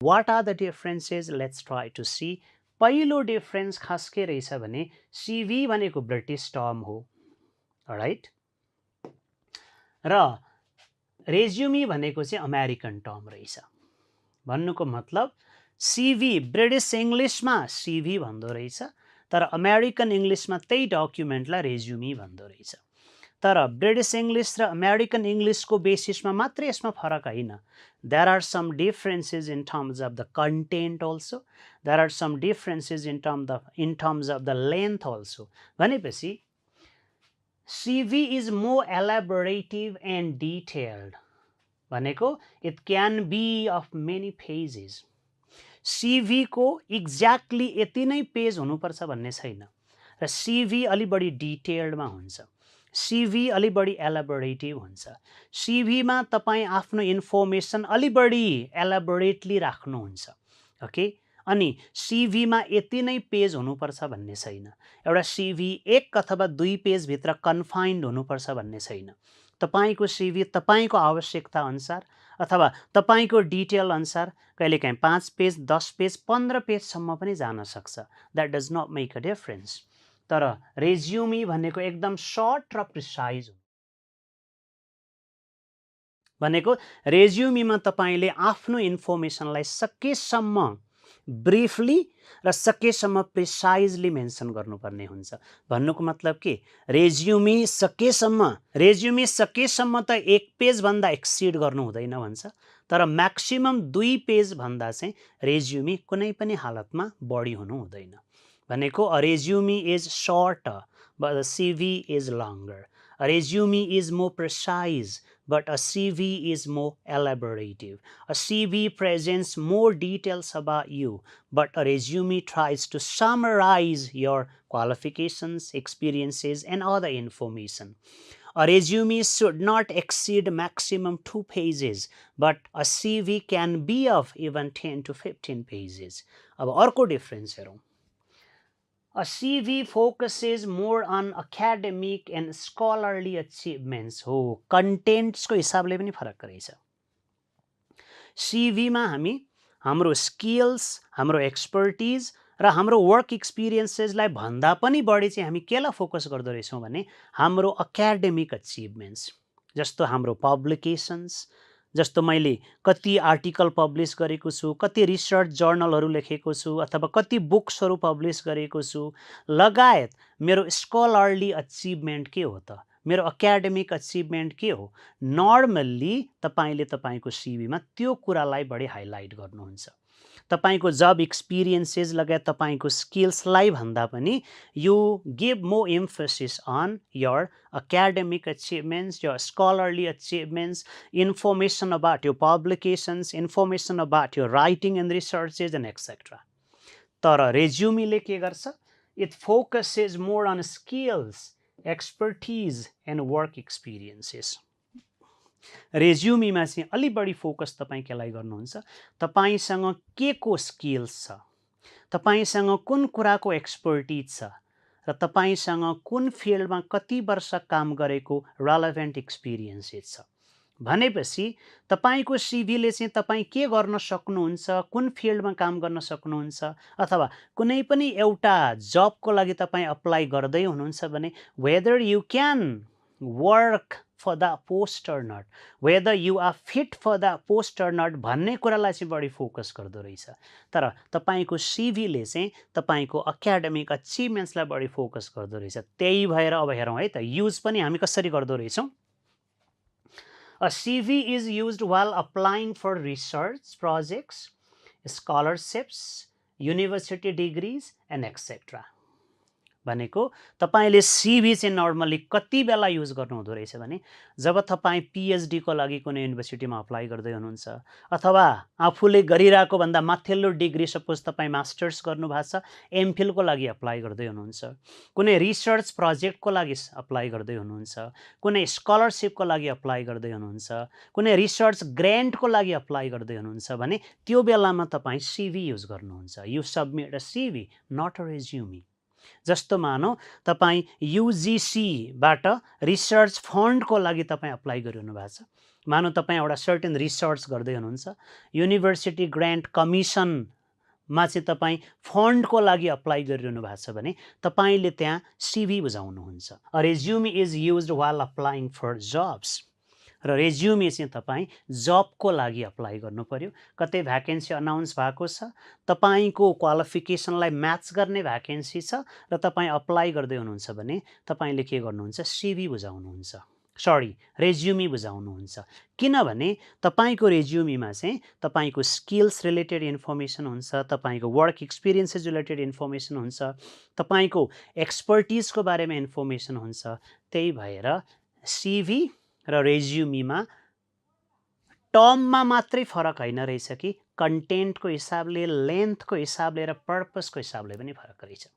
What are the differences? Let's try to see. पहिलो difference खास के रहेछ भने CV भनेको ब्रिटिश टर्म हो, राइट, र रेज्युमी भनेको चाहिँ अमेरिकन टर्म रहेछ। भन्नुको मतलब CV ब्रिटिश इङ्ग्लिसमा CV भन्दो रहेछ, तर अमेरिकन इङ्ग्लिसमा त्यही डकुमेन्टलाई रेज्युमी भन्दो रहेछ। तर ब्रिटिश इङ्ग्लिस र अमेरिकन इङ्ग्लिसको बेसिसमा मात्रै यसमा फरक होइन। There are some differences in terms of the content also, there are some differences in terms of the length also. भनेपछि CV is more elaborative and detailed भनेको it can be of many pages. CV को exactly यति नै page हुनुपर्छ भन्ने छैन, र CV अलि बढी डिटेल्डमा हुन्छ, CV अलि बढी एलाबोरेटिभ हुन्छ। CVमा तपाईँ आफ्नो इन्फर्मेसन अलि बढी एलाबोरेटली राख्नुहुन्छ, ओके। अनि CVमा यति नै पेज हुनुपर्छ भन्ने छैन। एउटा CV 1 अथवा 2 पेजभित्र कन्फाइन्ड हुनुपर्छ भन्ने छैन। तपाईँको CV तपाईँको आवश्यकता अनुसार अथवा तपाईँको डिटेल अनुसार कहिलेकाहीँ 5 पेज, 10 पेज, 15 पेजसम्म पनि जान सक्छ। That does not make a difference. तर रेज्युमी भनेको एकदम सर्ट र प्रिसाइज हो। भनेको रेज्युमीमा तपाईँले आफ्नो इन्फर्मेसनलाई सकेसम्म ब्रिफली र सकेसम्म प्रिसाइजली मेन्सन गर्नुपर्ने हुन्छ। भन्नुको मतलब के, रेज्युमी सकेसम्म त 1 पेजभन्दा एक्सिड गर्नु हुँदैन भन्छ, तर म्याक्सिमम 2 पेजभन्दा चाहिँ रेज्युमी कुनै पनि हालतमा बढी हुनु हुँदैन। भनेको a resume is shorter but a CV is longer. A resume is more precise, but a CV is more elaborative. A CV presents more details about you, but a resume tries to summarize your qualifications, experiences, and other information. A resume should not exceed maximum 2 pages, but a CV can be of even 10 to 15 pages. अब अर्को difference हेरौँ। A CV focuses more on academic and scholarly achievements. हो, कन्टेन्ट्सको हिसाबले पनि फरक रहेछ। CVमा हामी हाम्रो स्किल्स, हाम्रो एक्सपर्टिज र हाम्रो वर्क एक्सपिरियन्सेसलाई भन्दा पनि बढी चाहिँ हामी केलाई फोकस गर्दो रहेछौँ भने हाम्रो एकाडेमिक अचिभमेन्ट्स, जस्तो हाम्रो पब्लिकेसन्स, जस्तो मैले कति आर्टिकल पब्लिस गरेको छु, कति रिसर्च जर्नलहरू लेखेको छु, अथवा कति बुक्सहरू पब्लिस गरेको छु, लगायत मेरो स्कलरली अचिभमेन्ट के हो त, मेरो एकाडेमिक अचिभमेन्ट के हो। नर्मल्ली तपाईँले तपाईँको सिभीमा त्यो कुरालाई बढी हाइलाइट गर्नुहुन्छ। तपाईँको जब एक्सपिरियन्सेस लगायत तपाईँको स्किल्सलाई भन्दा पनि you give more emphasis on your academic achievements, your scholarly achievements, information about your publications, information about your writing and researches, and etc. तर रेज्युमीले के गर्छ? It focuses more on skills, expertise, and work experiences. रेज्युमीमा चाहिँ अलि बढी focus तपाईँ केलाई गर्नुहुन्छ? तपाईँसँग के को स्किल्स छ, तपाईँसँग कुन कुराको एक्सपर्टिज छ, र तपाईँसँग कुन फिल्डमा कति वर्ष काम गरेको रेलेभेन्ट एक्सपिरियन्सेस छ। भनेपछि तपाईँको सिभीले चाहिँ तपाईँ के गर्न सक्नुहुन्छ, कुन फिल्डमा काम गर्न सक्नुहुन्छ, अथवा कुनै पनि एउटा जबको लागि तपाईँ अप्लाई गर्दै हुनुहुन्छ भने weather you can work for the post or not, whether you are fit for the post or not भन्ने कुरालाई चाहिँ बढी फोकस गर्दो रहेछ। तर तपाईँको सिभीले चाहिँ तपाईँको एकाडेमिक अचिभमेन्ट्सलाई बढी फोकस गर्दो रहेछ। त्यही भएर अब हेरौँ है त, युज पनि हामी कसरी गर्दो रहेछौँ। A CV is used while applying for research projects, scholarships, university degrees, and etc. भनेको तपाईले सिभी चाहिँ नर्मली कति बेला युज गर्नु हुँदो रहेछ भने जब तपाईँ PhD को लागि कुनै युनिभर्सिटीमा अप्लाई गर्दै हुनुहुन्छ, अथवा आफूले गरिरहेको भन्दा माथिल्लो डिग्री, सपोज तपाईँ मास्टर्स गर्नुभएको छ, एमफिल को लागि अप्लाई गर्दै हुनुहुन्छ, कुनै रिसर्च प्रोजेक्टको लागि अप्लाई गर्दै हुनुहुन्छ, कुनै स्कलरशिपको लागि अप्लाई गर्दै हुनुहुन्छ, कुनै रिसर्च ग्रान्टको लागि अप्लाई गर्दै हुनुहुन्छ भने त्यो बेलामा तपाईँ सिभी युज गर्नुहुन्छ। You submit a CV, not a resume. जस्तो मानौ तपाईँ UGCबाट रिसर्च फन्डको लागि तपाईँ अप्लाई गरिरहनु भएको छ, मानौँ तपाईँ एउटा सर्टेन रिसर्च गर्दै हुनुहुन्छ, युनिभर्सिटी ग्रान्ट कमिसनमा चाहिँ तपाईँ फन्डको लागि अप्लाई गरिरहनु भएको छ भने तपाईँले त्यहाँ सिभी बुझाउनुहुन्छ। A resume is used while applying for jobs. र रेज्युमे चाहिँ तपाईँ जबको लागि अप्लाई गर्नु पर्यो। कतै भ्याकेन्सी अनाउन्स भएको छ, तपाईँको क्वालिफिकेसनलाई म्याच गर्ने भ्याकेन्सी छ र तपाईँ अप्लाई गर्दै हुनुहुन्छ भने तपाईँले के गर्नुहुन्छ, सिभी बुझाउनुहुन्छ, सरी रेज्युमे बुझाउनुहुन्छ। किनभने तपाईँको रेज्युमीमा चाहिँ तपाईँको स्किल्स रिलेटेड इन्फर्मेसन हुन्छ, तपाईँको वर्क एक्सपिरियन्सेस रिलेटेड इन्फर्मेसन हुन्छ, तपाईँको एक्सपर्टिजको बारेमा इन्फर्मेसन हुन्छ। त्यही भएर सिभी र रेज्युमीमा टर्ममा मात्रै फरक होइन रहेछ कि कन्टेन्टको हिसाबले, लेन्थको हिसाबले र पर्पसको हिसाबले पनि फरक रहेछ।